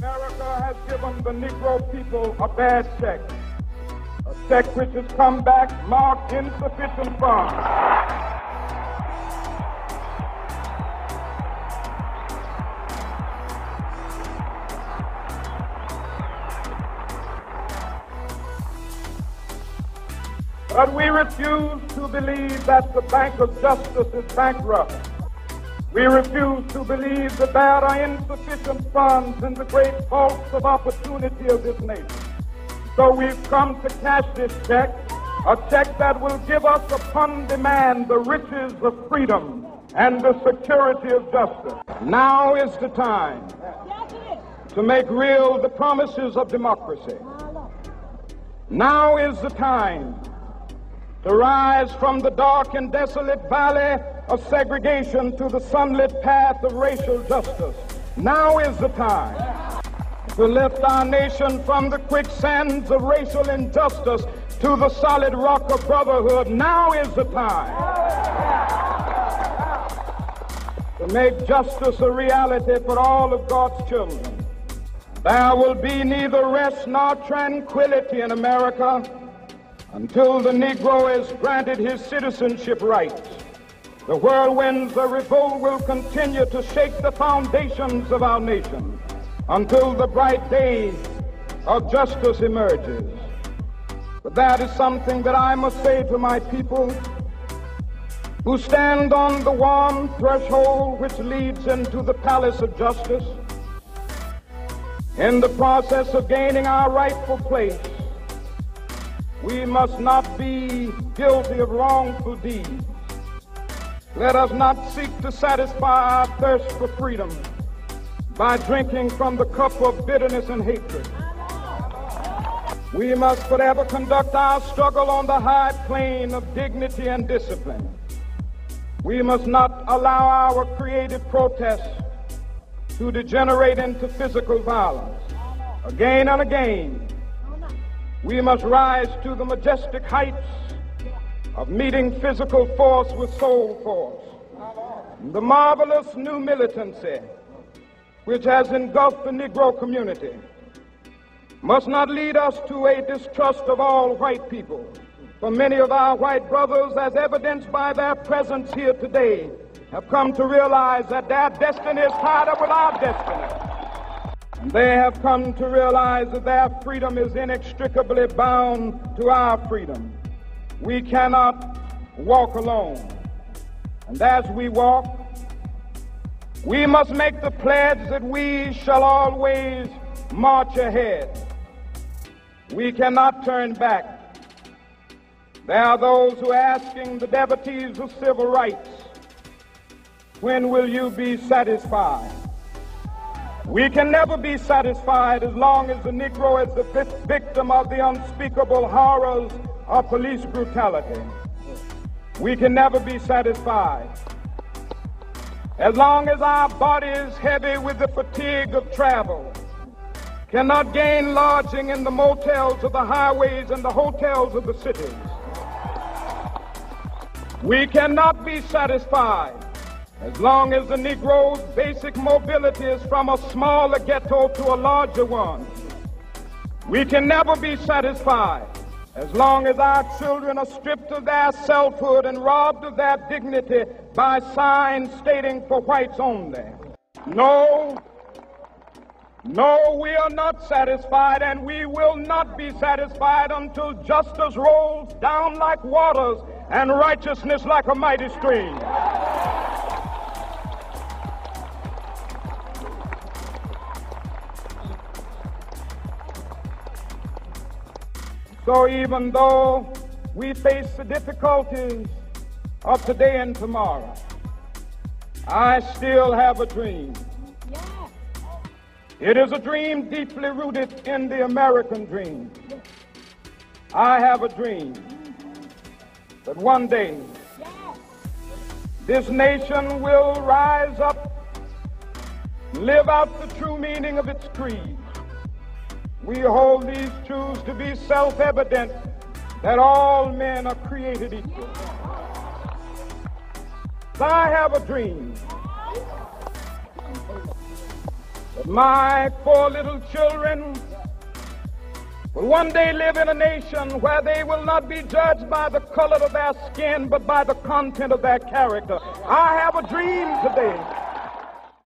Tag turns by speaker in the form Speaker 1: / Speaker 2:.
Speaker 1: America has given the Negro people a bad check, a check which has come back marked insufficient funds. But we refuse to believe that the Bank of Justice is bankrupt. We refuse to believe that there are insufficient funds in the great vaults of opportunity of this nation. So we've come to cash this check, a check that will give us upon demand the riches of freedom and the security of justice. Now is the time to make real the promises of democracy. Now is the time to rise from the dark and desolate valley of segregation to the sunlit path of racial justice. Now is the time to lift our nation from the quicksands of racial injustice to the solid rock of brotherhood. Now is the time to make justice a reality for all of God's children. There will be neither rest nor tranquility in America until the Negro is granted his citizenship rights. The whirlwinds of revolt will continue to shake the foundations of our nation until the bright day of justice emerges. But that is something that I must say to my people who stand on the warm threshold which leads into the palace of justice. In the process of gaining our rightful place, we must not be guilty of wrongful deeds. Let us not seek to satisfy our thirst for freedom by drinking from the cup of bitterness and hatred. We must forever conduct our struggle on the high plane of dignity and discipline. We must not allow our creative protests to degenerate into physical violence. Again and again, we must rise to the majestic heights of meeting physical force with soul force. The marvelous new militancy which has engulfed the Negro community must not lead us to a distrust of all white people. For many of our white brothers, as evidenced by their presence here today, have come to realize that their destiny is tied up with our destiny. They have come to realize that their freedom is inextricably bound to our freedom. We cannot walk alone. And as we walk, we must make the pledge that we shall always march ahead. We cannot turn back. There are those who are asking the devotees of civil rights, when will you be satisfied? We can never be satisfied as long as the Negro is the victim of the unspeakable horrors of police brutality. We can never be satisfied as long as our body is heavy with the fatigue of travel, cannot gain lodging in the motels of the highways and the hotels of the cities. We cannot be satisfied as long as the Negro's basic mobility is from a smaller ghetto to a larger one. We can never be satisfied as long as our children are stripped of their selfhood and robbed of their dignity by signs stating for whites only. No, we are not satisfied, and we will not be satisfied until justice rolls down like waters and righteousness like a mighty stream. So even though we face the difficulties of today and tomorrow, I still have a dream. It is a dream deeply rooted in the American dream. I have a dream that one day this nation will rise up, live out the true meaning of its creed. We hold these truths to be self-evident, that all men are created equal. I have a dream My four little children will one day live in a nation where they will not be judged by the color of their skin, but by the content of their character. I have a dream today